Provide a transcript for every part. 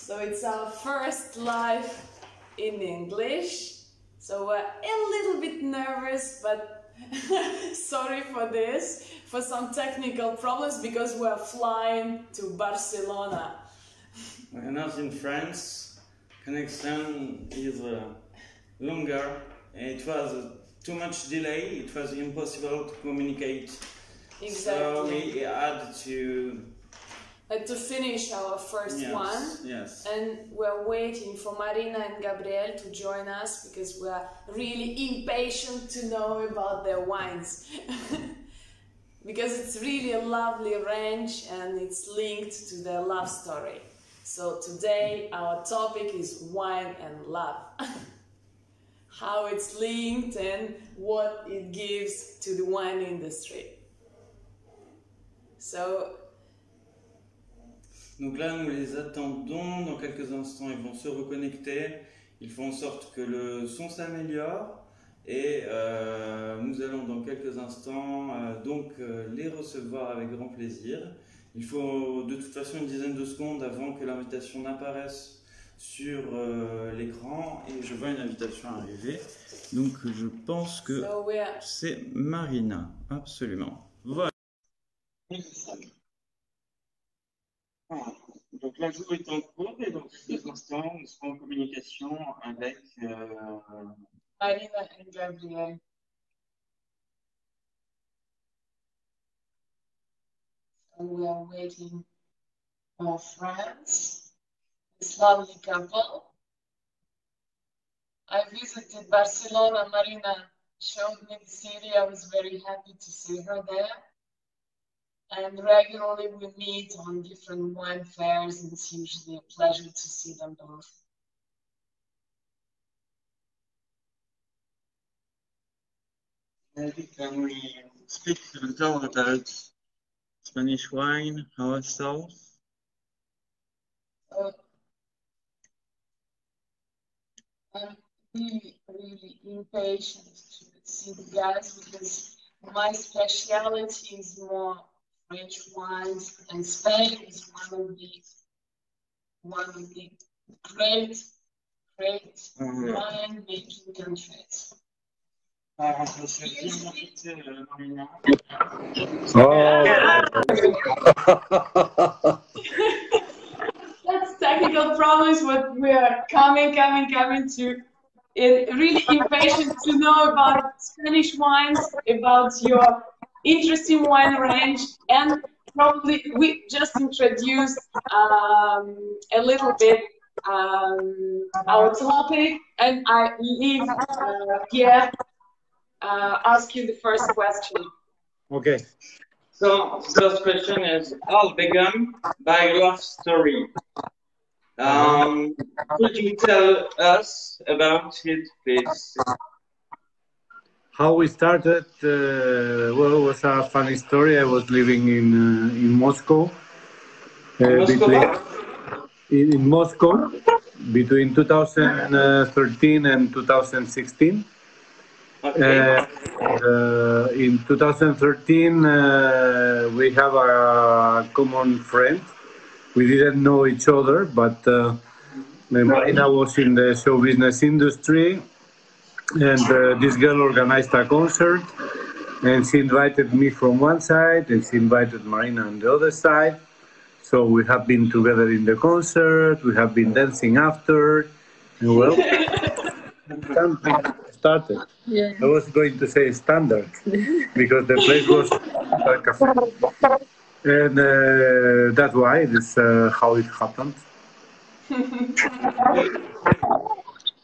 So it's our first live in English. So we're a little bit nervous, but sorry for this, for some technical problems, because we're flying to Barcelona. And as in France, connection is longer. It was too much delay. It was impossible to communicate. Exactly. So we had to finish our first one. Yes. And we're waiting for Marina and Gabriel to join us because we're really impatient to know about their wines. Because it's really a lovely range and it's linked to their love story. So today our topic is wine and love. How it's linked and what it gives to the wine industry. So, donc là, nous les attendons. Dans quelques instants, ils vont se reconnecter. Ils font en sorte que le son s'améliore. Et nous allons dans quelques instants les recevoir avec grand plaisir. Il faut de toute façon une dizaine de secondes avant que l'invitation n'apparaisse sur l'écran. Et je vois une invitation arriver. Donc je pense que c'est Marina. Absolument. Voilà. Donc la joue est en cours et dans quelques instants, nous serons en communication avec Marina and Gabriel. So we are waiting for friends, this lovely couple. I visited Barcelona. Marina showed me the city. I was very happy to see her there. And regularly we meet on different wine fairs, and it's usually a pleasure to see them both. Can we speak a little about Spanish wine ourselves? I'm really impatient to see the guys because my speciality is more French wines, and Spain is one of the great wine making countries. That's technical problems, but we are coming to. Really impatient to know about Spanish wines, about your interesting wine range, and probably we just introduced a little bit our topic, and I leave Pierre ask you the first question. Okay. So first question is, all began by love story. Could you tell us about it, please? How we started? Well, it was a funny story. I was living in Moscow. In Moscow between 2013 and 2016. Okay. In 2013, we have a common friend. We didn't know each other, but Marina was in the show business industry, and this girl organized a concert, and she invited me from one side, and she invited Marina on the other side. So we have been together in the concert, we have been dancing after, and well, something started. Yeah. I was going to say standard, because the place was like a... And that's why, this how it happened.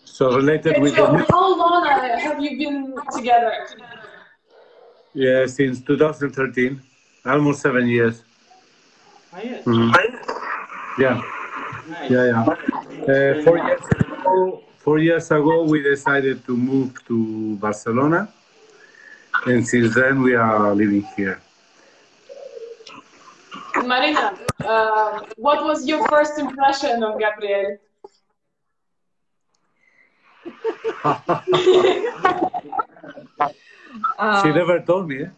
So related with... So how long have you been together? Yeah, since 2013, almost 7 years. Oh, yes. Yeah. Nice. Yeah. 4 years ago, we decided to move to Barcelona, and since then we are living here. Marina, what was your first impression of Gabriel? She never told me.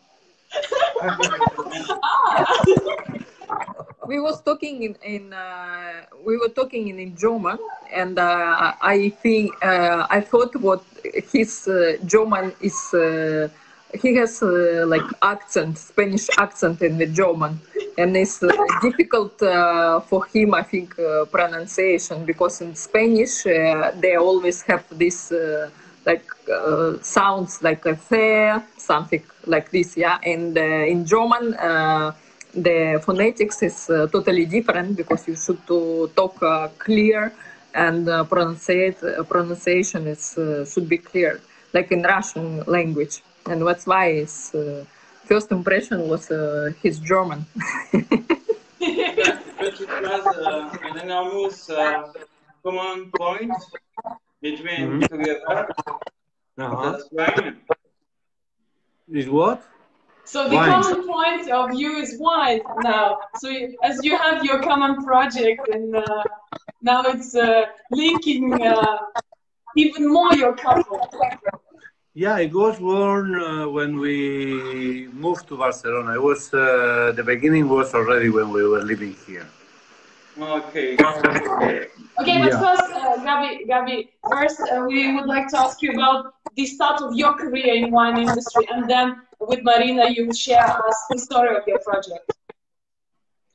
we was talking we were talking in German, and I think I thought what his German is. He has like accent, Spanish accent in the German, and it's difficult for him, I think, pronunciation, because in Spanish they always have this sounds like a th, something like this, yeah. And in German, the phonetics is totally different, because you should talk clear, and pronunciation is should be clear, like in Russian language. And that's why his first impression was his German. But it was an enormous common point between together. That's wine. Is what? So the Wine. common point of you is wine now. So as you have your common project, and now it's linking even more your couple. Yeah, it was born when we moved to Barcelona. It was the beginning was already when we were living here. Okay. Okay, but Yeah. first, Gabi, first we would like to ask you about the start of your career in wine industry, and then with Marina, you will share us the story of your project.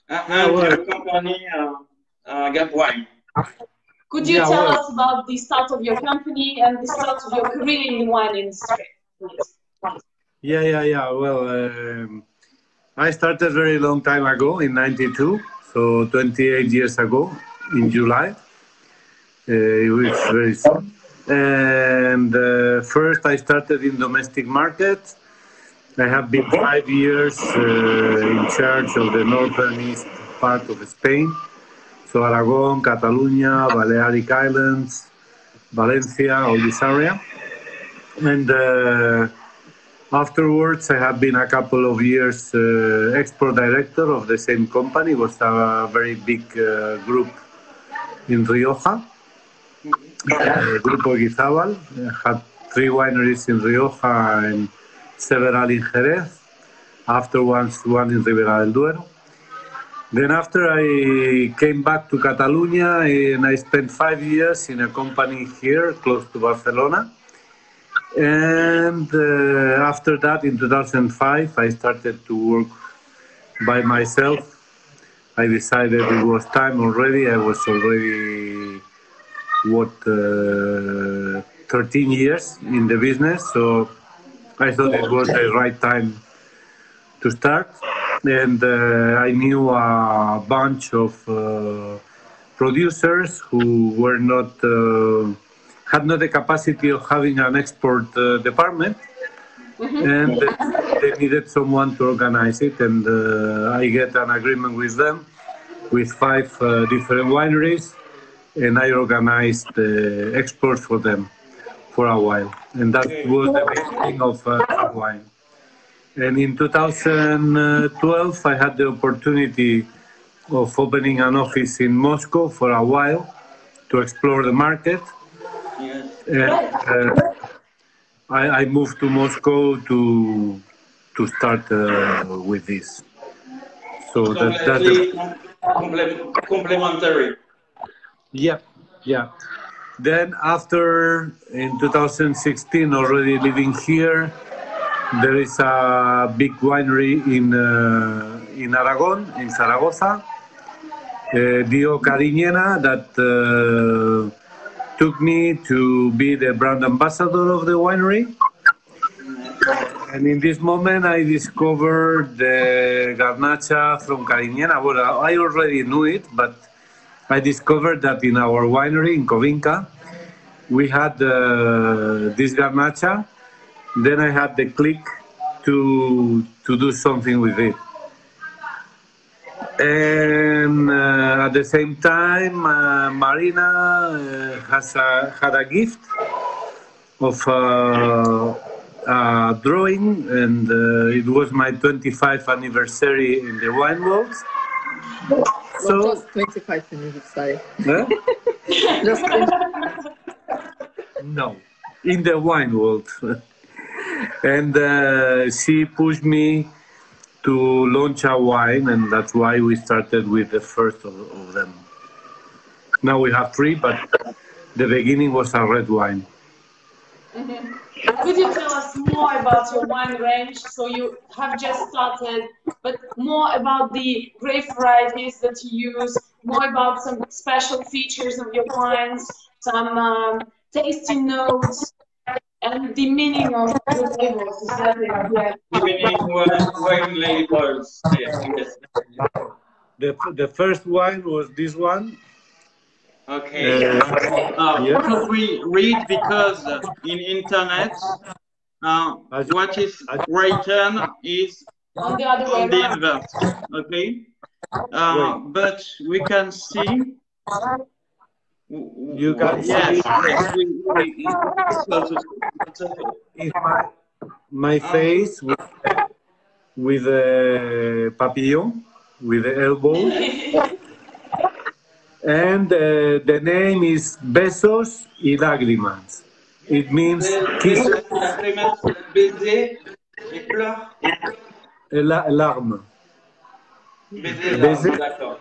Your company, Gap Wine. Could you Yeah, tell well- us about the start of your company and the start of your career in the wine industry, please? Yeah. Well, I started very long time ago in '92, so 28 years ago in July. It was very soon. And first I started in domestic market. I have been 5 years in charge of the northern east part of Spain. So Aragon, Catalonia, Balearic Islands, Valencia, all this area. And afterwards, I have been a couple of years export director of the same company. It was a very big group in Rioja, Grupo Guizabal. Had 3 wineries in Rioja and several in Jerez. Afterwards, one in Ribera del Duero. Then after I came back to Catalonia, and I spent 5 years in a company here close to Barcelona. And after that, in 2005, I started to work by myself. I decided it was time already. I was already, 13 years in the business. So I thought it was the right time to start. And I knew a bunch of producers who were not had not the capacity of having an export department, and they needed someone to organize it. And I get an agreement with them, with 5 different wineries, and I organized the exports for them for a while. And that was the beginning of wine. And in 2012, I had the opportunity of opening an office in Moscow for a while to explore the market. Yes. And I moved to Moscow to start with this. So that's Complementary. Yeah. Then after, in 2016, already living here, there is a big winery in Aragon, in Zaragoza, Dio Cariñena, that took me to be the brand ambassador of the winery. And in this moment, I discovered the Garnacha from Cariñena. Well, I already knew it, but I discovered that in our winery in Covinca, we had this Garnacha. Then I had the click to do something with it. And at the same time, Marina had a gift of a drawing, and it was my 25th anniversary in the wine world. So, not just 25 anniversary. Huh? Just No, in the wine world. And she pushed me to launch a wine, and that's why we started with the first of them. Now we have three, but the beginning was a red wine. Mm-hmm. Could you tell us more about your wine range? So you have just started, but more about the grape varieties that you use, more about some special features of your wines, some tasty notes, and the meaning of the labels. Is that it? Yeah. The meaning wine labels. Yes. The first wine was this one. Okay. Yeah. Could we read, because in internet what is written is On the other way on the around. inverse. Okay. But we can see. You can Yes. see It's okay. is my face with a papillon, with the elbow. And the name is Besos y Lágrimas. It means kisses. Baiser et pleurs. Larme. Baiser, d'accord.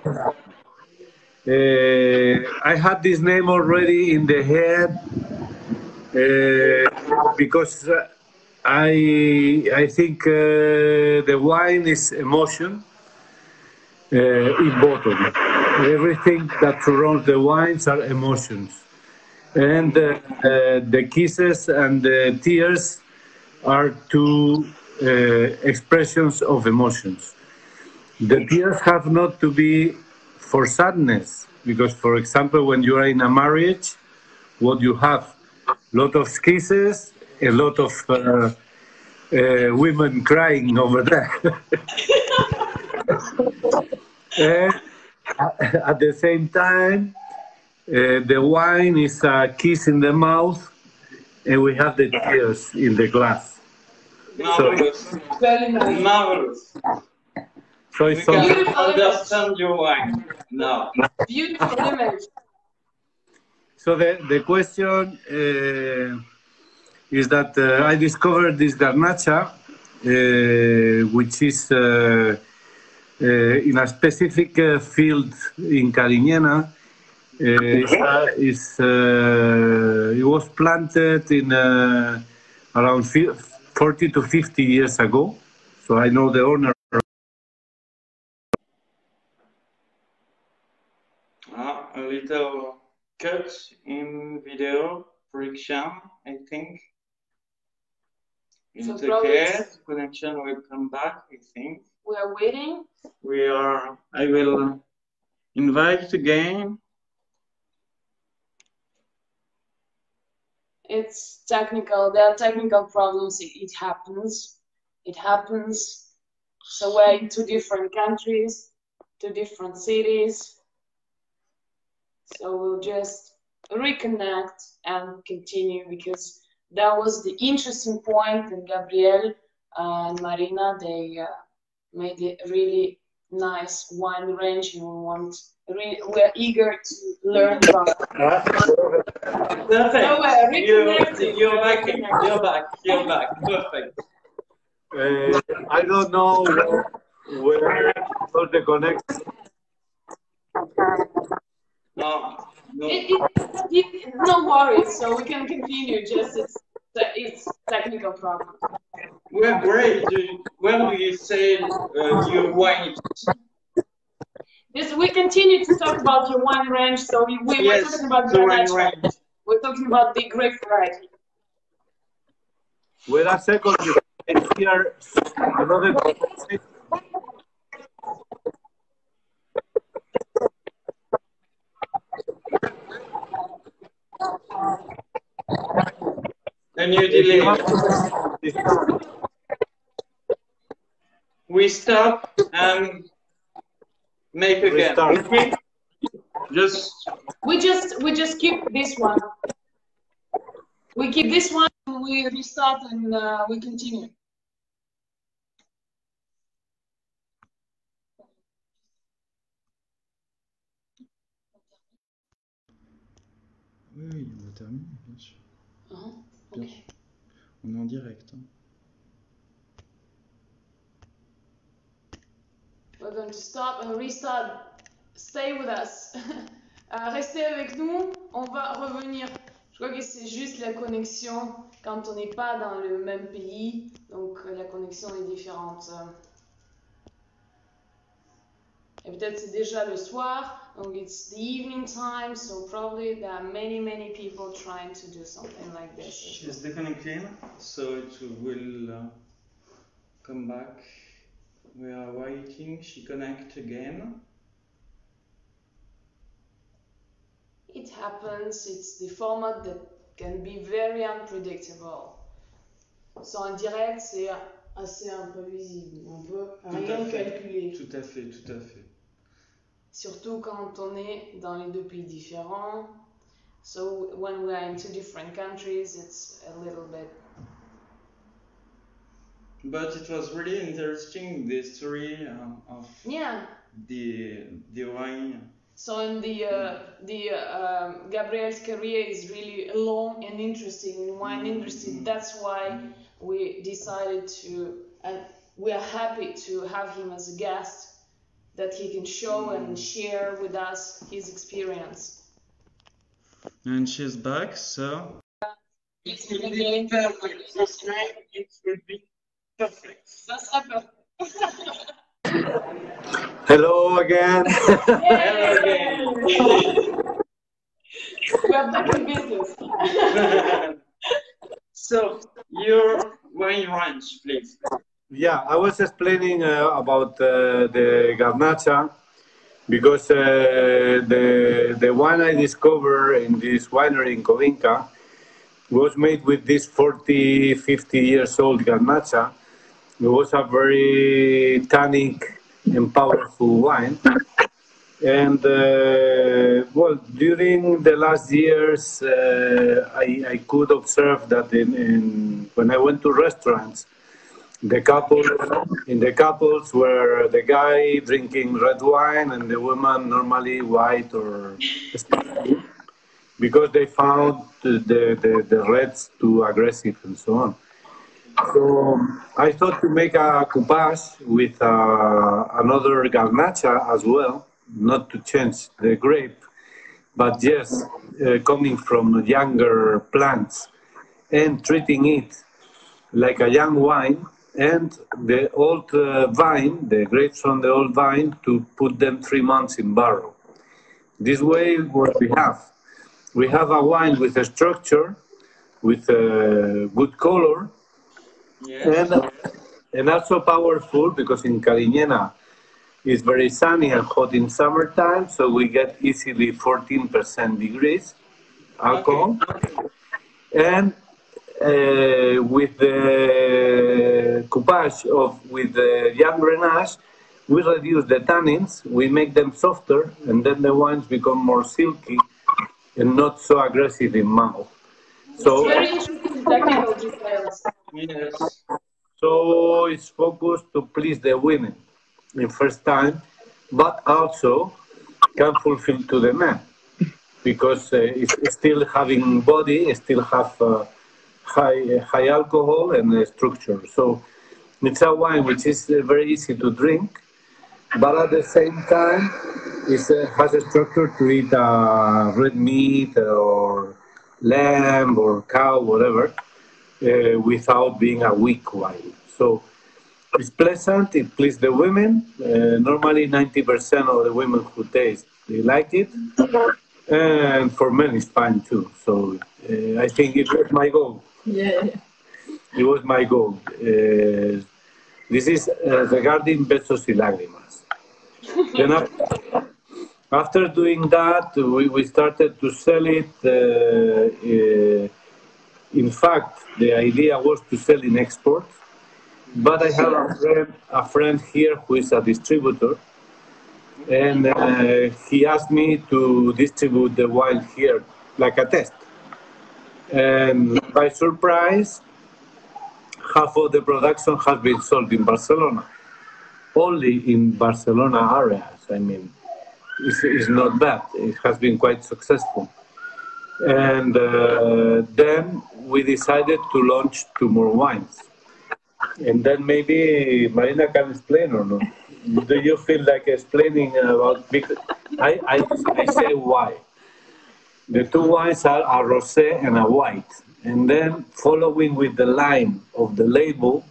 I had this name already in the head because I think the wine is emotion in bottom. Everything that surrounds the wines are emotions, and the kisses and the tears are two expressions of emotions. The tears have not to be for sadness, because, for example, when you are in a marriage, what you have, a lot of kisses, a lot of women crying over there. And at the same time, the wine is a kiss in the mouth, and we have the tears in the glass. Marvelous. Very nice. Marvelous. So We it's can understand your wine now. Beautiful image. So the question is that I discovered this garnacha, which is in a specific field in Cariñena. It was planted in around 40 to 50 years ago. So I know the owner. A little cut in video friction, I think. Is So it okay? Connection will come back, I think. We are waiting. I will invite again. It's technical. There are technical problems. It happens. It happens. So we're in two different countries, two different cities. So we'll just reconnect and continue, because that was the interesting point. And Gabriel and Marina, they made a really nice wine range, and we're eager to learn about it. Perfect. So we're reconnecting. You're back. Perfect. I don't know where the connection. No. No worries. So we can continue. Just it's technical problem. Well, great. When do you say your wine? Yes, we continue to talk about your wine range. So we were talking about the wine garnacha. range. We're talking about the grape variety. Wait a second. Here, another. A new delay. We stop and make again. Okay? We just keep this one. We keep this one, and we restart, and we continue. Oui, on va terminer, bien sûr. Okay. Bien sûr. On est en direct. Hein. going to stop and restart. Stay with us. Restez avec nous, on va revenir. Je crois que c'est juste la connexion quand on n'est pas dans le même pays, donc la connexion est différente. Et peut-être c'est déjà le soir, donc it's the evening time, so probably there are many people trying to do something like this. She's disconnecting, so it will come back. We are waiting. She connect again. It happens. It's the format that can be very unpredictable. So en direct, c'est assez imprévisible. On peut rien calculer. Tout à fait, tout à fait. Surtout quand on est dans les deux pays différents. So when we are in two different countries, it's a little bit. But it was really interesting, the story of the wine. So in Gabriel's career is really long and interesting in wine industry. That's why we decided to, and we are happy to have him as a guest, that he can show and share with us his experience. And she's back, so. It will be perfect. It will be perfect. Ça sera perfect. Hello again. Hello again. We are back in business. So, your wine range, please. Yeah, I was explaining about the garnacha because the wine I discovered in this winery in Covinca was made with this 40, 50 years old garnacha. It was a very tannic and powerful wine. And well, during the last years, I could observe that when I went to restaurants, in the couples were the guy drinking red wine and the woman normally white or sparkling, because they found the reds too aggressive and so on. So I thought to make a coupage with another garnacha as well, not to change the grape, but yes, coming from younger plants and treating it like a young wine, and the old vine, the grapes from the old vine, to put them 3 months in barrel. This way, what we have a wine with a structure, with a good color, yes, and also powerful, because in Cariñena it's very sunny and hot in summertime, so we get easily 14% degrees alcohol. Okay. And with the coupage with the young Grenache, we reduce the tannins, we make them softer, and then the wines become more silky and not so aggressive in mouth. So, it's very interesting technical details. Yes. So it's focused to please the women in first time, but also can fulfill to the men, because it's still having body, it still have high alcohol and structure. So it's a wine which is very easy to drink, but at the same time it has a structure to eat red meat or lamb or cow, whatever, without being a weak wine. So it's pleasant, it pleases the women. Normally 90% of the women who taste, they like it. And for men it's fine too. So I think it was my goal. Yeah. It was my goal. This is regarding Besos y Lágrimas. Then after doing that, we started to sell it. In fact, the idea was to sell in export, but I have a friend here who is a distributor, and he asked me to distribute the wine here, like a test. And by surprise, half of the production has been sold in Barcelona. Only in Barcelona areas, I mean, it's not bad. It has been quite successful. And then we decided to launch 2 more wines. And then maybe Marina can explain or no? do you feel like explaining about? Because I say why. The two wines are a rosé and a white, and then following with the line of the label,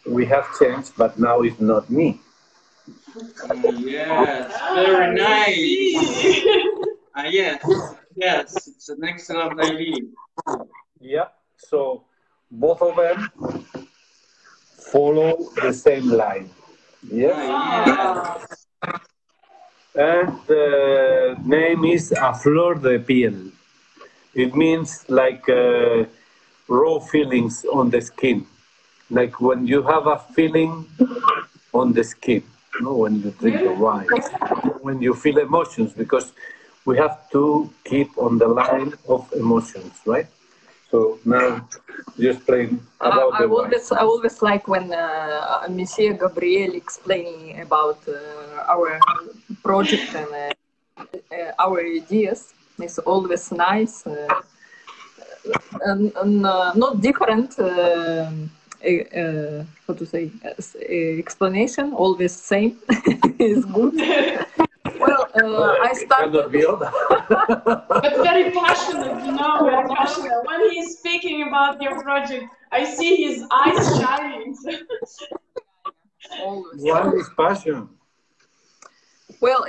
we have changed, but now it's not me. Yes, very nice. Yes, it's an excellent idea. Yeah, so both of them follow the same line. Yes. And the name is A Flor de Piel. It means like raw feelings on the skin. Like when you have a feeling on the skin, you know, when you drink the wine, when you feel emotions, because we have to keep on the line of emotions, right? So now you explain about the wine. I always like when Monsieur Gabriel explaining about our project and our ideas. It's always nice and not different. How to say, explanation, always same. Is good. Well, I started. But very passionate, you know, very passionate. When he's speaking about your project, I see his eyes shining. Always. What is passion? Well,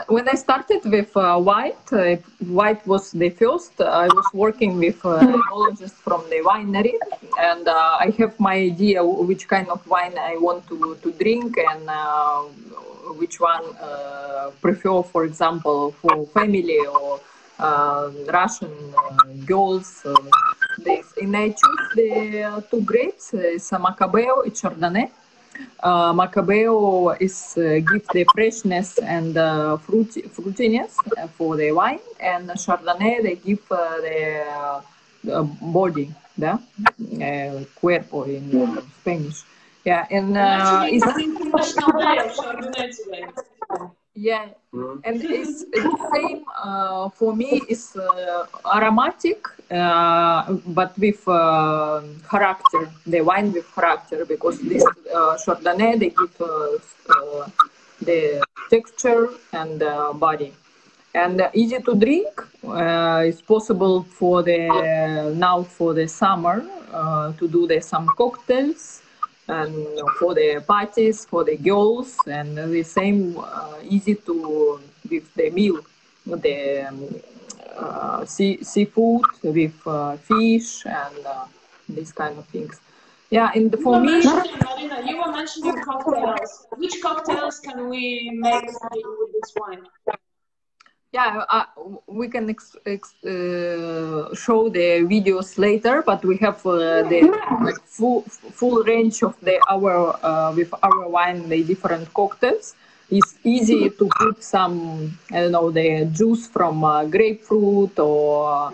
when I started with white was the first. I was working with enologists from the winery, and I have my idea which kind of wine I want to drink and which one prefer, for example, for family or Russian girls. And I choose the two grapes, it's Macabeo and Chardonnay. Macabeo is give the freshness and fruitiness for the wine, and Chardonnay they give the body, cuerpo in Spanish. Yeah, and it's International Day of Chardonnay today. Yeah, and it's the same for me. It's aromatic, but with character. The wine with character, because this Chardonnay they give the texture and body, and easy to drink. It's possible for now for the summer to do some cocktails. And for the parties, for the girls, and the same easy to with the meal, the seafood with fish and these kind of things. Yeah, and for me, Marina, you were mentioning cocktails. Which cocktails can we make with this wine? Yeah, we can show the videos later, but we have the full range of our with our wine, the different cocktails. It's easy to put some, I don't know, the juice from grapefruit or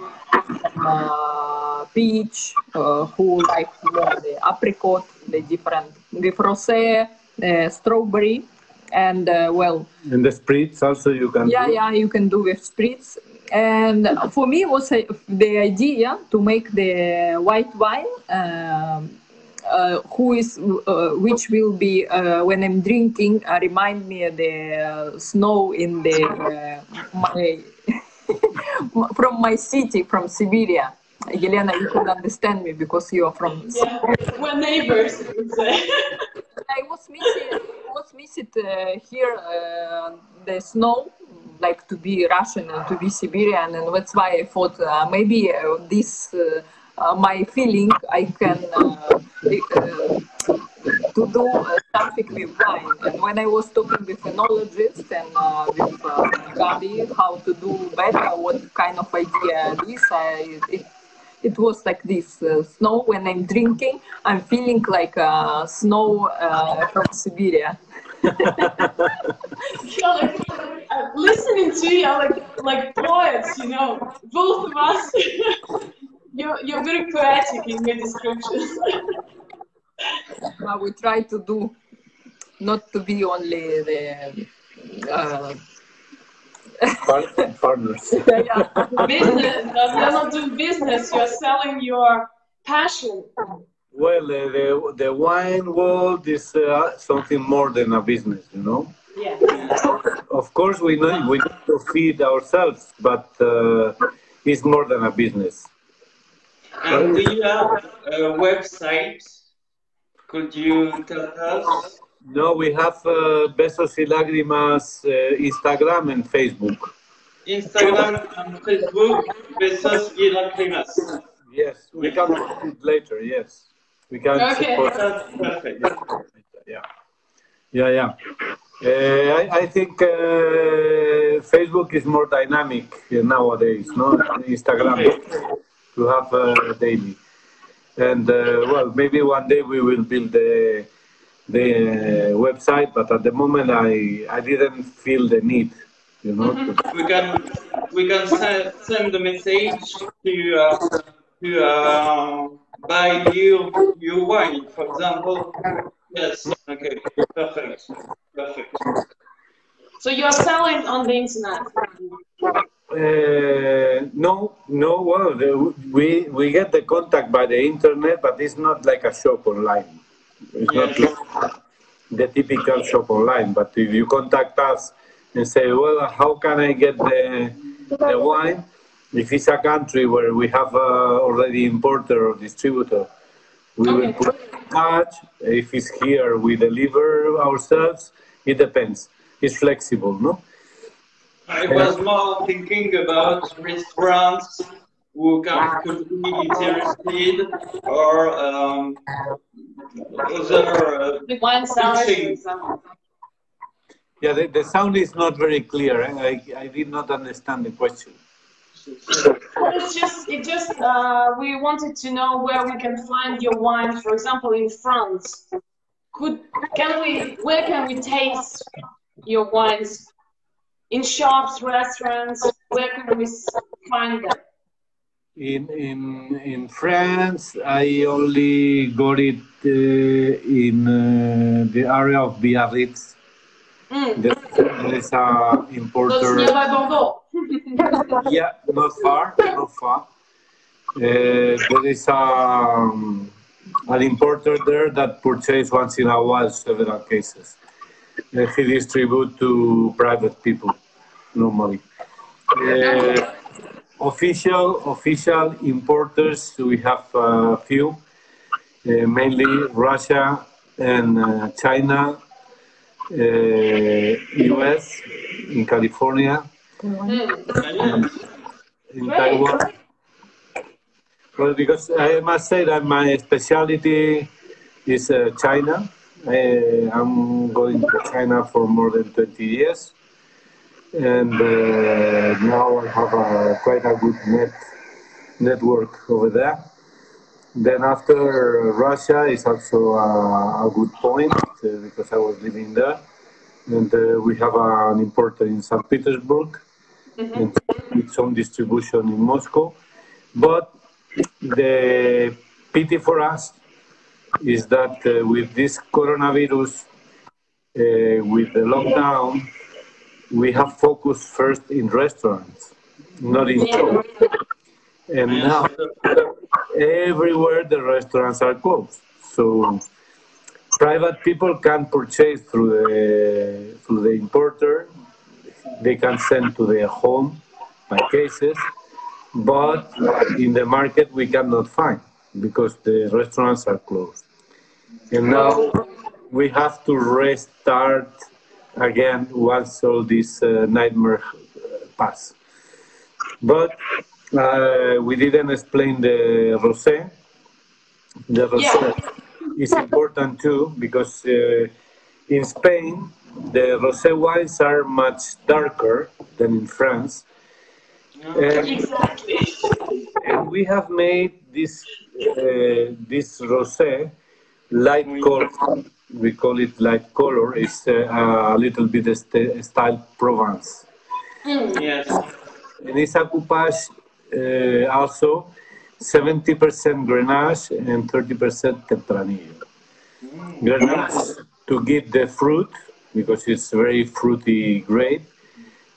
peach, who like more the apricot, the different, the rosé, strawberry. And well, and the spritz also you can do. You can do with spritz. And for me was the idea to make the white wine which will be when I'm drinking remind me of the snow in the from my city, from Siberia. Elena, you could understand me because you are from Siberia. We're neighbors, you would say. I was missing here the snow, like to be Russian and to be Siberian, and that's why I thought maybe this my feeling I can to do something with wine. And when I was talking with enologists and with Gabi how to do better, what kind of idea this, it was like this snow when I'm drinking, I'm feeling like snow from Siberia. Listening to you are like poets, you know, both of us. You're very poetic in your descriptions. We try to do, not to be only the partners. Business. You're not doing business. You're selling your passion. Well, the wine world is something more than a business, you know. Yeah. Of course, we need to feed ourselves, but it's more than a business. And do you have a website? Could you tell us? No, we have Besos y Lágrimas Instagram and Facebook. Instagram and Facebook, Besos y Lágrimas. Yes, we can post it later. Yes, we can. Okay. That's perfect. Yeah. I think Facebook is more dynamic nowadays, no? Instagram to have daily, and well, maybe one day we will build the website, but at the moment I didn't feel the need, you know. We can send the message to buy your wine, for example. Yes. Okay. Perfect. So you're selling on the internet? No. Well, we get the contact by the internet, but it's not like a shop online. It's not like the typical shop online. But if you contact us and say, well, how can I get the wine? If it's a country where we have already importer or distributor, we will put in touch. If it's here, we deliver ourselves. It depends. It's flexible, no? I was more thinking about restaurants who could be interested, or other The wine sellers, for things. example. Yeah, the sound is not very clear. I did not understand the question. It just we wanted to know where we can find your wine, for example, in France. Where can we taste your wines? In shops, restaurants, where can we find them? In France, I only got it in the area of Biarritz. There is a importer. So it's nearby Bordeaux. Yeah, not far. There is an importer there that purchases once in a while several cases. He distributes to private people normally. Official importers, we have a few, mainly Russia and China, US, in California, in Taiwan. Well, because I must say that my specialty is China. I'm going to China for more than 20 years. And now I have quite a good network over there. Then after Russia is also a good point because I was living there. And we have an importer in St. Petersburg and with some distribution in Moscow. But the pity for us is that with this coronavirus, with the lockdown, we have focused first in restaurants, not in shops. And now, everywhere the restaurants are closed. So, private people can purchase through the importer. They can send to their home by cases, but in the market we cannot find because the restaurants are closed. And now we have to restart again once all this nightmare pass. But we didn't explain the rosé. The rosé is important too because in Spain the rosé wines are much darker than in France. Exactly. And we have made this rosé light color. We call it light color. It's a little bit style Provence. Yes. And it's a coupage also 70% Grenache and 30% Tempranillo. Grenache to give the fruit because it's very fruity grape,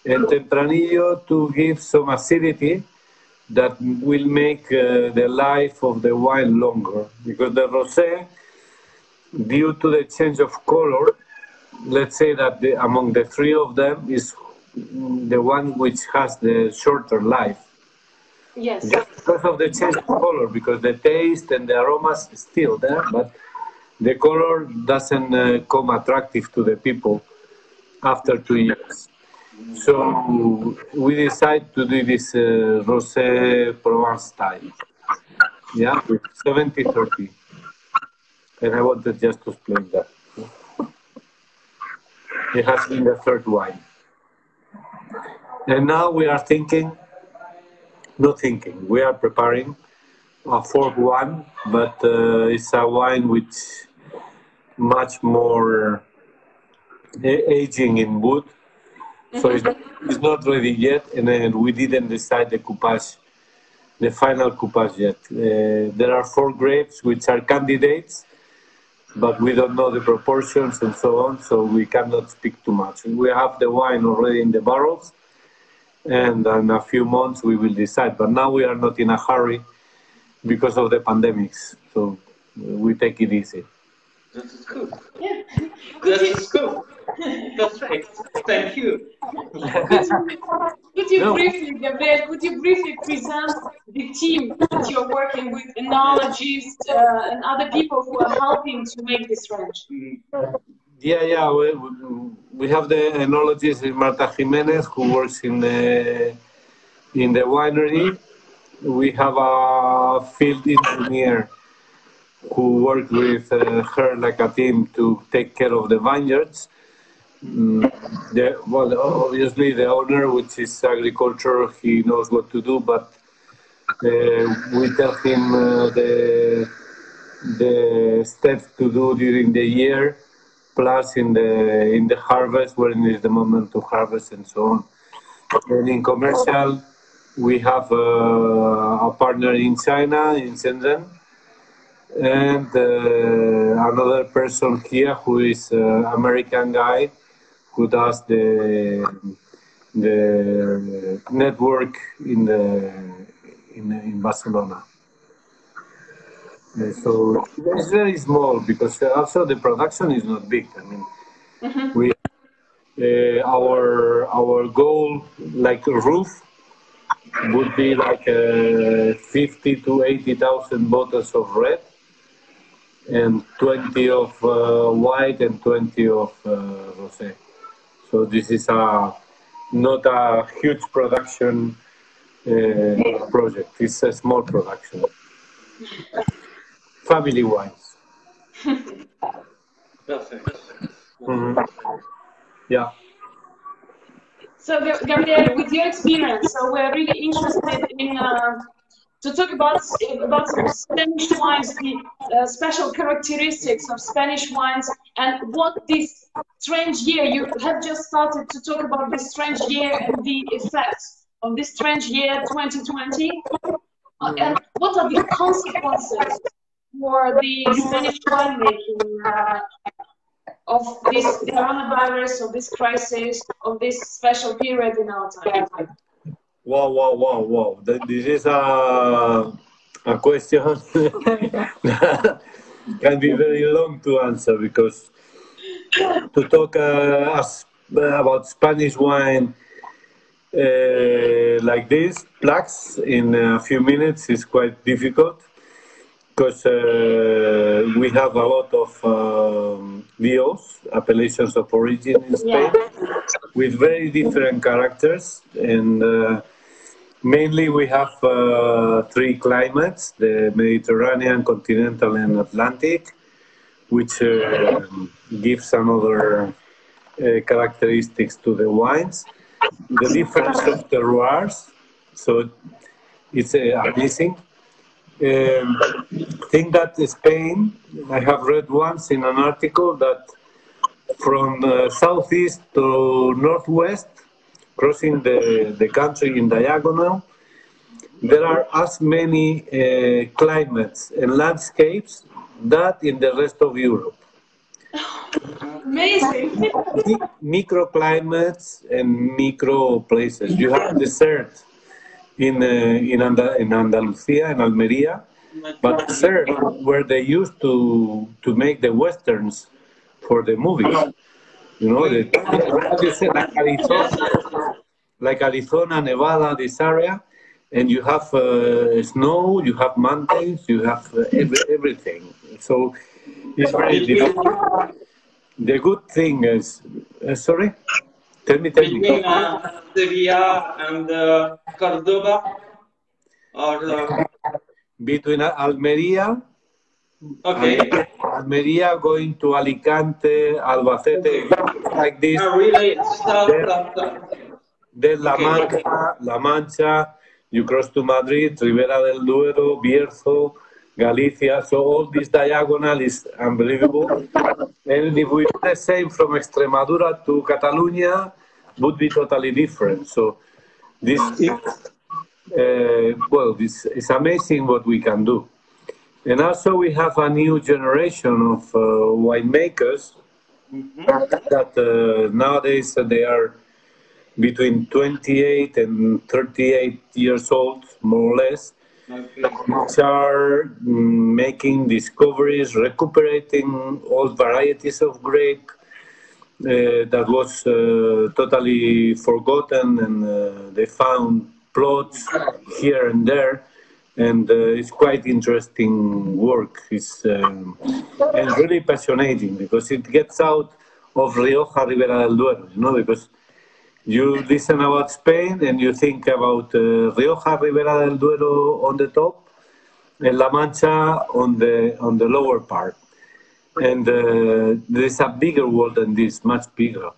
and Tempranillo to give some acidity, that will make the life of the wine longer. Because the rosé, due to the change of color, let's say that among the three of them is the one which has the shorter life. Yes. Just because of the change of color, because the taste and the aromas is still there, but the color doesn't come attractive to the people after 2 years. So we decided to do this Rosé Provence style, yeah, with 70-30. And I wanted just to explain that. It has been the third wine. And now we are we are preparing a fourth one, but it's a wine which much more aging in wood. So it's not ready yet, and we didn't decide the coupage, the final coupage yet. There are 4 grapes which are candidates, but we don't know the proportions and so on, so we cannot speak too much. We have the wine already in the barrels, and in a few months we will decide. But now we are not in a hurry because of the pandemics, so we take it easy. That is good. Yeah. That is good. Perfect. Thank you. Could you briefly, Gabriel, could you briefly present the team that you're working with, enologists and other people who are helping to make this range? Yeah. We have the enologist Marta Jimenez, who works in the winery. We have a field engineer who worked with her like a team to take care of the vineyards. Obviously the owner, which is agriculture, he knows what to do, but we tell him the steps to do during the year, plus in the harvest, when is the moment to harvest and so on. And in commercial, we have a partner in China, in Shenzhen, and another person here who is an American guy who does the network in Barcelona. So it's very small because also the production is not big. I mean, we our goal, like a roof, would be like 50 to 80,000 bottles of red, and 20 of white and 20 of rosé. So this is not a huge production project. It's a small production. Family wines. Perfect. Yeah. So Gabriel, with your experience, so we're really interested in to talk about some Spanish wines, the special characteristics of Spanish wines, and what this strange year, you have just started to talk about this strange year and the effects of this strange year 2020, and what are the consequences for the Spanish winemaking of this coronavirus, of this crisis, of this special period in our time? Wow. This is a question that can be very long to answer, because to talk about Spanish wine like this, plaques, in a few minutes is quite difficult, because we have a lot of VOs, appellations of origin in Spain, with very different characters, and mainly we have 3 climates: the Mediterranean, continental, and Atlantic, which gives another characteristics to the wines. The difference of terroirs, so it's amazing. Think that Spain, I have read once in an article that from southeast to northwest, crossing the country in diagonal, there are as many climates and landscapes that in the rest of Europe. Amazing. Microclimates and micro places. You have desert in Andalusia, in Almeria, but third, where they used to make the westerns for the movies. You know, like Arizona, Nevada, this area, and you have snow, you have mountains, you have everything. So it's very difficult. The good thing is, sorry? Tell me. Between Sevilla and Cordoba, or between Almeria, okay, Almeria going to Alicante, Albacete, like this. Really? Then La Mancha, you cross to Madrid, Ribera del Duero, Bierzo, Galicia. So all this diagonal is unbelievable. And if we do the same from Extremadura to Catalonia, would be totally different. So this is, this is amazing what we can do. And also we have a new generation of winemakers that nowadays they are between 28 and 38 years old, more or less, which are making discoveries, recuperating old varieties of grape that was totally forgotten, and they found plots here and there, and it's quite interesting work. It's and really passionating because it gets out of Rioja, Ribera del Duero, you know, because you listen about Spain and you think about Rioja, Ribera del Duero on the top, and La Mancha on the lower part. And there's a bigger world than this, much bigger.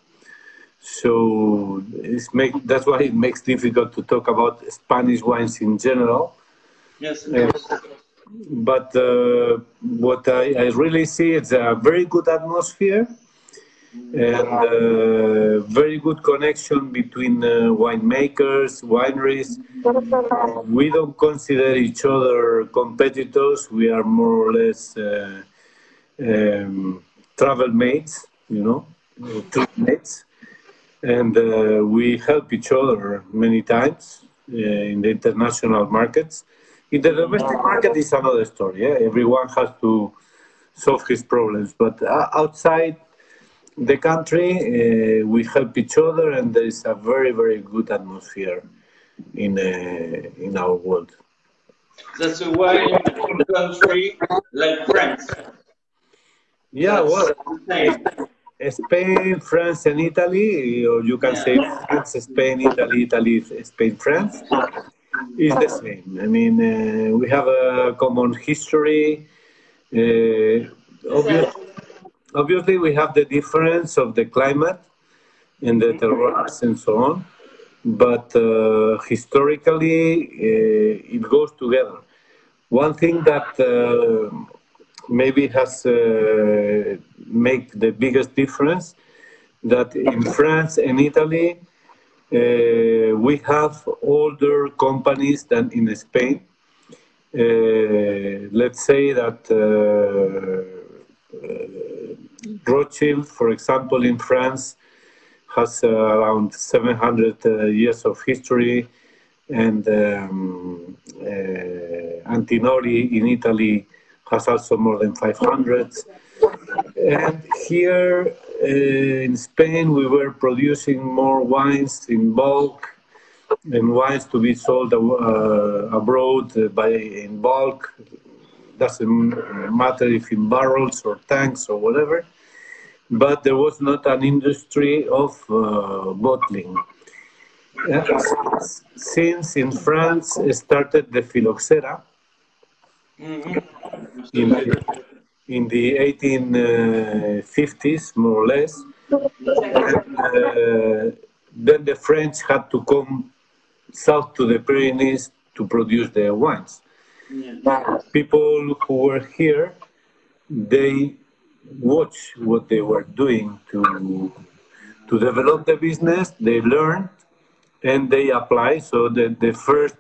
So that's why it makes it difficult to talk about Spanish wines in general. Yes. But what I really see is a very good atmosphere and very good connection between winemakers, wineries. We don't consider each other competitors. We are more or less travel mates, you know, trip mates. And we help each other many times in the international markets. In the domestic market is another story. Yeah? Everyone has to solve his problems. But outside the country, we help each other, and there is a very, very good atmosphere in our world. That's a wine country like France. Yeah, well, Spain, France, and Italy, or you can say France, Spain, Italy, Spain, France, is the same. I mean, we have a common history. Obviously, we have the difference of the climate and the terroirs and so on, but historically, it goes together. One thing that maybe has made the biggest difference, that in France and Italy, we have older companies than in Spain. Let's say that Rothschild, for example, in France, has around 700 years of history, and Antinori in Italy has also more than 500. And here in Spain, we were producing more wines in bulk, and wines to be sold abroad in bulk. Doesn't matter if in barrels or tanks or whatever, but there was not an industry of bottling. Since in France started the phylloxera in the 1850s, more or less, and, then the French had to come south to the Pyrenees to produce their wines. People who were here, they watched what they were doing to develop the business. They learned and they applied. So the first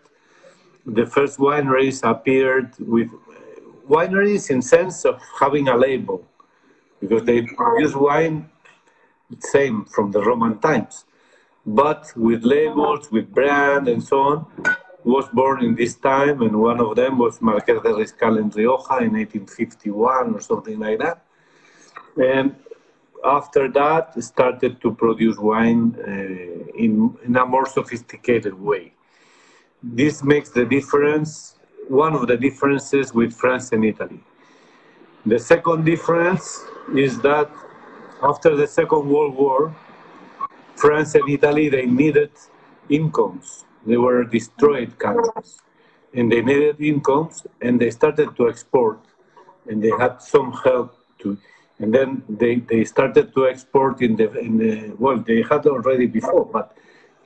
wineries appeared with wineries in sense of having a label, because they produce wine same from the Roman times, but with labels, with brand and so on. was born in this time, and one of them was Marqués de Riscal in Rioja in 1851 or something like that. And after that, started to produce wine in a more sophisticated way. This makes the difference, one of the differences with France and Italy. The second difference is that after the Second World War, France and Italy, they needed incomes. They were destroyed countries, and they needed incomes, and they started to export, and they had some help to. And then they started to export well, they had already before, but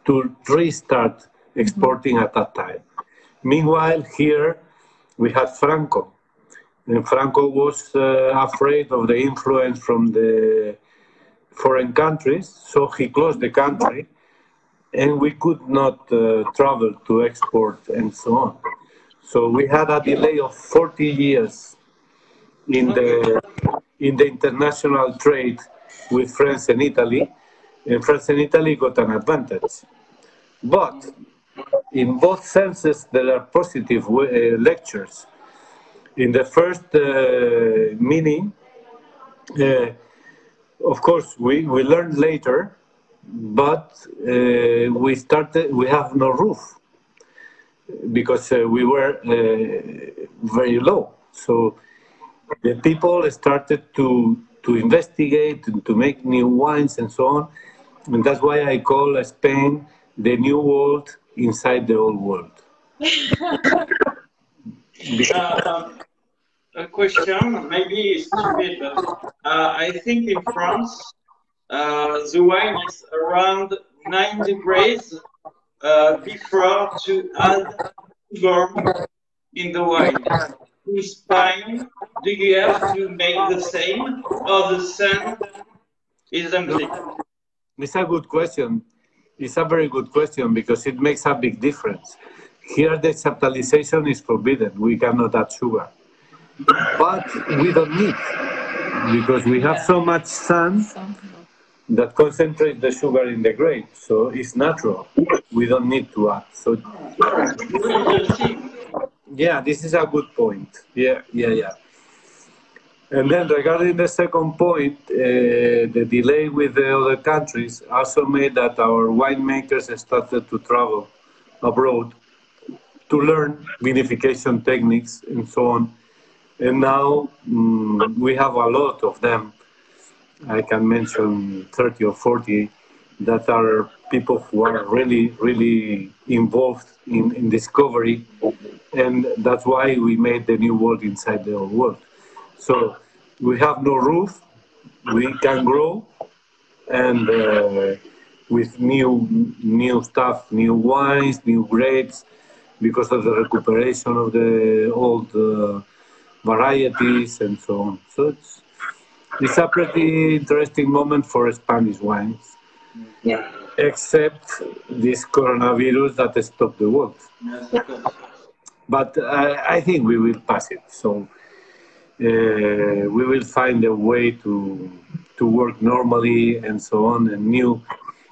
to restart exporting at that time. Meanwhile, here we had Franco, and Franco was afraid of the influence from the foreign countries, so he closed the country, and we could not travel to export and so on. So we had a delay of 40 years in the international trade with France and Italy, and France and Italy got an advantage. But in both senses, there are positive lectures. In the first meaning, of course, we learned later, but we have no roof because we were very low. So the people started to investigate and to make new wines and so on. And that's why I call Spain the new world inside the old world. A question, maybe stupid, but I think in France, the wine is around 9 degrees before to add sugar in the wine. In Spain, do you have to make the same, or the same is empty? It's a good question. It's a very good question because it makes a big difference. Here, the chaptalization is forbidden. We cannot add sugar. But we don't need, because we have so much sun that concentrates the sugar in the grape. So it's natural. We don't need to add. So yeah, this is a good point. Yeah. And then regarding the second point, the delay with the other countries also made that our winemakers started to travel abroad to learn vinification techniques and so on. And now we have a lot of them. I can mention 30 or 40 that are people who are really, really involved in discovery. And that's why we made the new world inside the old world. So we have no roof, we can grow, and with new stuff, new wines, new grapes, because of the recuperation of the old varieties and so on. So it's a pretty interesting moment for Spanish wines. Yeah. Except this coronavirus that stopped the world. But I think we will pass it. So we will find a way to work normally and so on, and new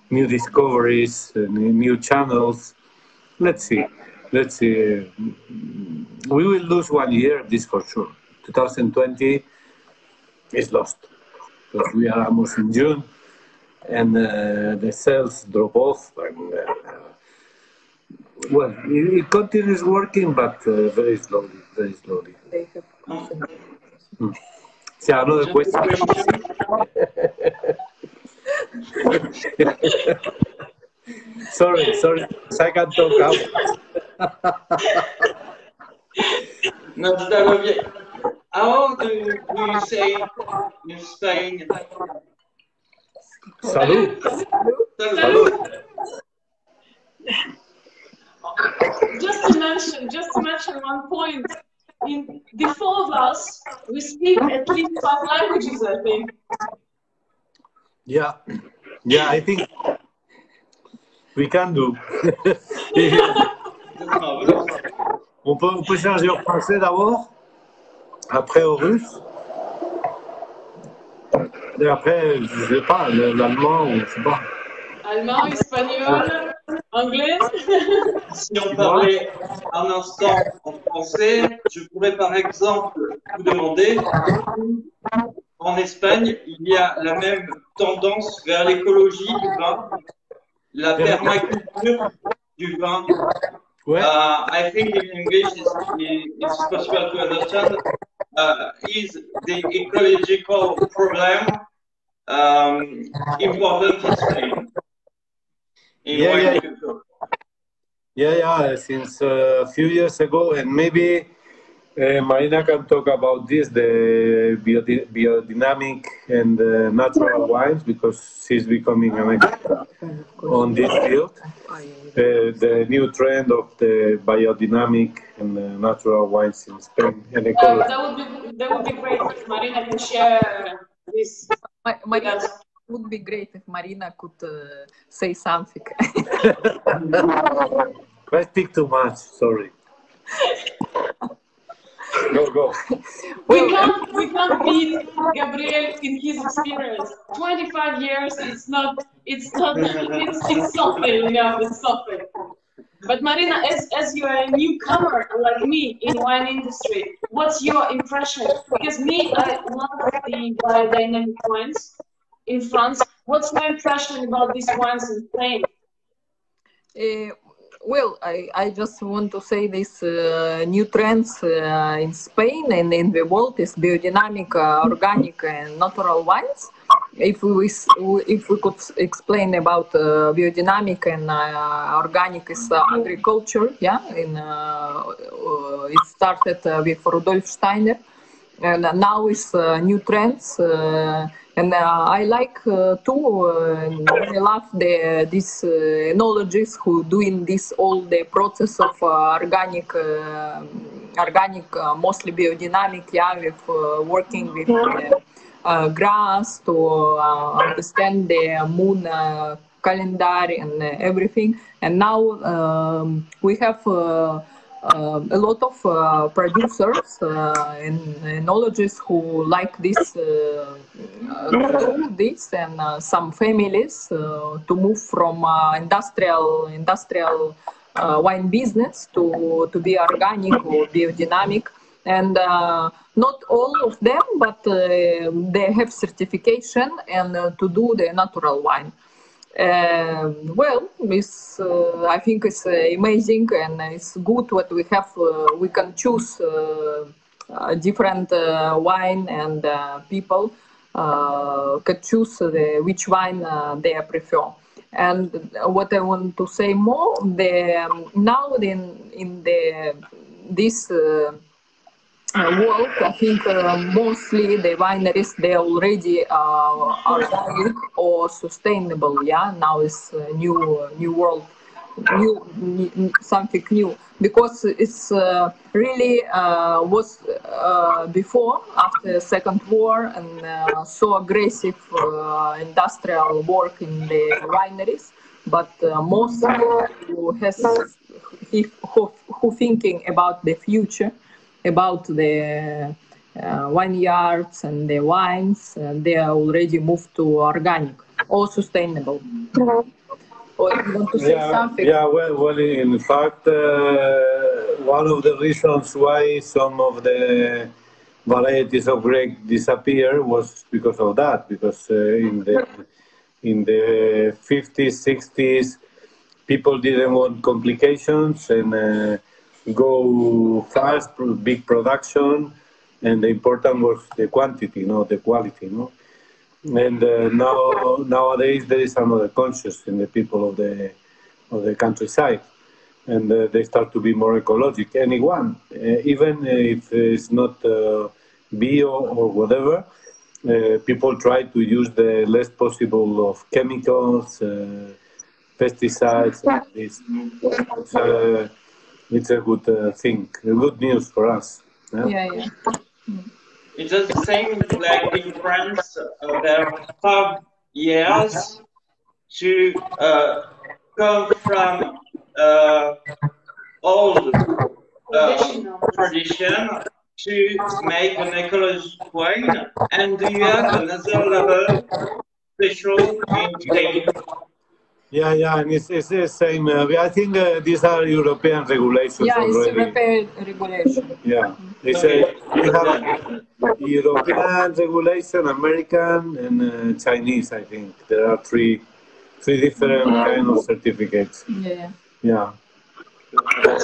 discoveries, new channels. Let's see. We will lose 1 year, this for sure. 2020 is lost because we are almost in June, and the sales drop off. And, well, it continues working, but very slowly. Yeah, another question. sorry, I can talk out. No, está bien. How do you say in Spain? Salud. Just to mention one point. In the four of us, we speak at least 5 languages, I think. Yeah, I think we can do. On peut changer au français d'abord, après au russe, et après, je sais pas, l'allemand ou je sais pas. Allemand, espagnol, Anglais? Si on parlait un instant en français, je pourrais par exemple vous demander, en Espagne, il y a la même tendance vers l'écologie du vin, la permaculture du vin. I think in English it's possible to understand. Is the ecological problem important in Spain? Since a few years ago, and maybe Marina can talk about this, the biodynamic and natural wines, because she's becoming an expert on this field. The new trend of the biodynamic and natural wines in Spain and ecology. That would be great if Marina can share this. Marina, would be great if Marina could say something. I speak too much, sorry. Go. We can't beat Gabriel in his experience. 25 years, it's something, you know, it's something. But Marina, as you are a newcomer like me in wine industry, what's your impression? Because me, I love the biodynamic wines in France. What's your impression about these wines in Spain? Well, I just want to say this new trends in Spain and in the world is biodynamic, organic and natural wines. If we could explain about biodynamic and organic is agriculture, yeah. It started with Rudolf Steiner, and now it's new trends. And I like too. I love these enologists who doing this all the process of organic, mostly biodynamic. Yeah, with working with grass to understand the moon calendar and everything. And now we have a lot of producers and enologists who like this, and some families to move from industrial wine business to be organic or biodynamic. And not all of them, but they have certification and to do the natural wine. Well, I think it's amazing and it's good what we have. We can choose different wine and people can choose which wine they prefer. And what I want to say more, now in this world, I think mostly the wineries, they already are organic or sustainable. Yeah, now it's a new world, something new, because it's really was before, after Second War, and so aggressive industrial work in the wineries. But most who thinking about the future, about the vineyards and the wines, they are already moved to organic or sustainable. Or you want to say something? Yeah, well, in fact, one of the reasons why some of the varieties of grape disappear was because of that, because in the 50s, 60s, people didn't want complications and go fast, big production, and the important was the quantity, not the quality, no. And nowadays there is another conscience in the people of the countryside, and they start to be more ecologic. Anyone, even if it's not bio or whatever, people try to use the less possible of chemicals, pesticides. It's a good thing, good news for us. Yeah. It does the same like in France. There are 5 years to come from old tradition to make an ecological wine. And do you have another level special in Spain? Yeah, and it's the same. I think these are European regulations already. It's European regulation. Yeah, we have European regulation, American, and Chinese. I think there are three different kind of certificates. Yeah.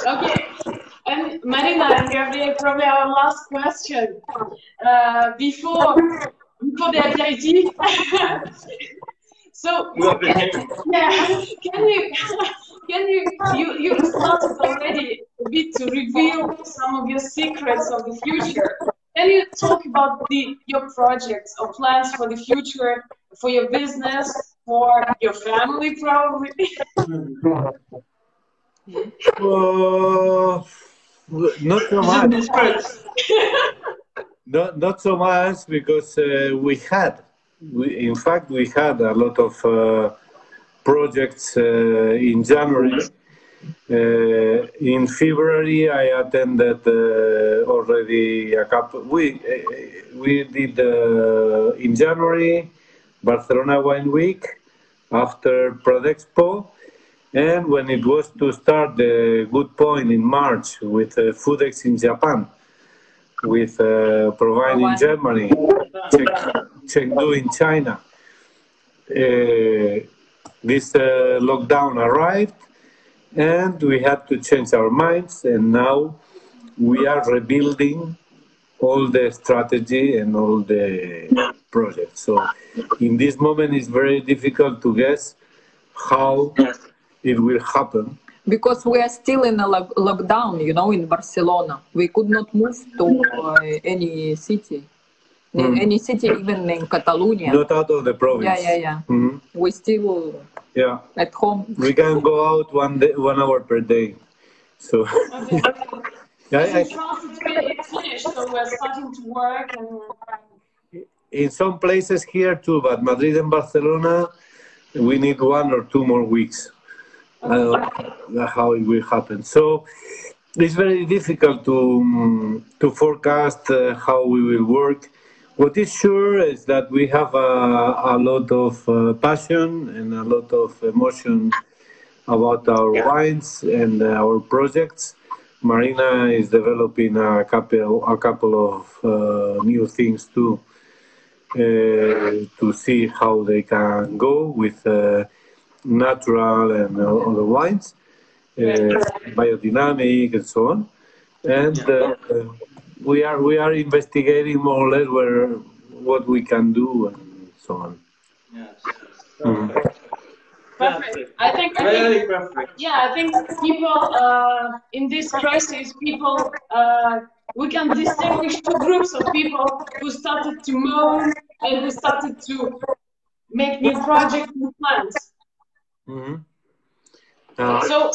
Okay, and Marina and Gabriel, probably our last question before the aperitif. So, you started already a bit to reveal some of your secrets of the future. Can you talk about your projects or plans for the future, for your business, for your family, probably? Not so much. Not so much because in fact, we had a lot of projects in January. In February, I attended already a couple. We did in January Barcelona Wine Week after Prodexpo, and when it was to start the good point in March with Foodex in Japan, with Provine in Germany, Chengdu in China. This lockdown arrived and we had to change our minds, and now we are rebuilding all the strategy and all the projects. So in this moment it's very difficult to guess how it will happen. Because we are still in a lockdown, in Barcelona. We could not move to any city. Any city, even in Catalonia. Not out of the province. Yeah. We still at home. We can go out 1 hour per day. So In France, it's finished, so we're starting to work. In some places here too, but Madrid and Barcelona, we need 1 or 2 more weeks. I don't know how it will happen. So it's very difficult to forecast how we will work. What is sure is that we have a lot of passion and a lot of emotion about our wines and our projects. Marina is developing a couple of new things too, to see how they can go with natural and other wines, biodynamic and so on. And we are investigating more or less what we can do and so on. Perfect. I think perfect. Yeah, I think people in this crisis, we can distinguish 2 groups of people who started to moan and who started to make new projects and plans. So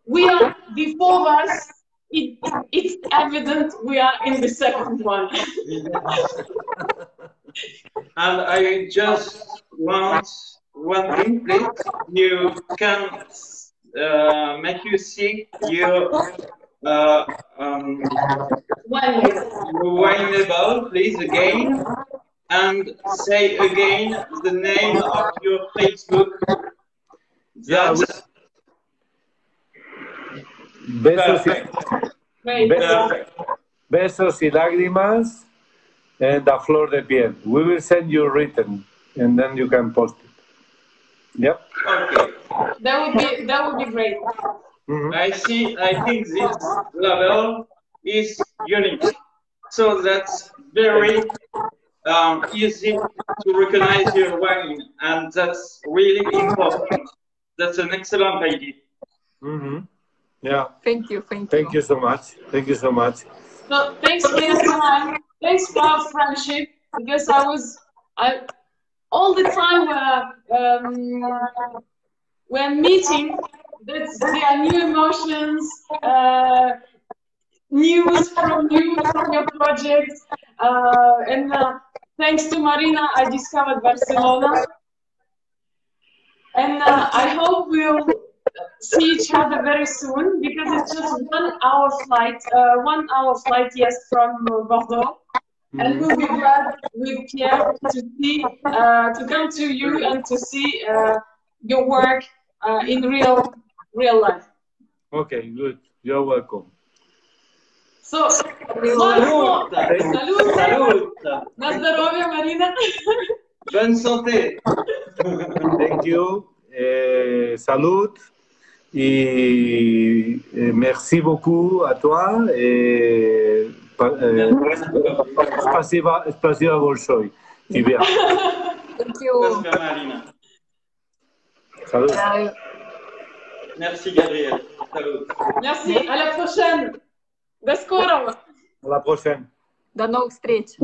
we are the 4 of us. It's evident we are in the second one. And I just want one thing, please. You can make you see your wine label, please, again, and say again the name of your Facebook. That's Besos y lágrimas and a flor de piel. We will send you written, and then you can post it. Yep. Okay. That would be great. I think this label is unique, so that's very easy to recognize your wine, and that's really important. That's an excellent idea. Yeah. Thank you. Thank you so much. Thank you so much. So thanks for your time. Thanks for our friendship, because all the time we're meeting. There are new emotions, news from you, from your project, and thanks to Marina, I discovered Barcelona, and I hope we'll see each other very soon, because it's just 1 hour flight, yes, from Bordeaux. And we'll be glad with Pierre to come to you and to see your work in real life. Okay, good. You're welcome. So, once more, salud. На здоровье, Marina. Bonne santé. Thank you. Salut. Et merci beaucoup à toi. Et спасибо большое тебе. Thank you. Merci Marina. Salut. Merci Gabriel. Salut. Merci, à la prochaine. До скорого. À la prochaine. До новых встреч.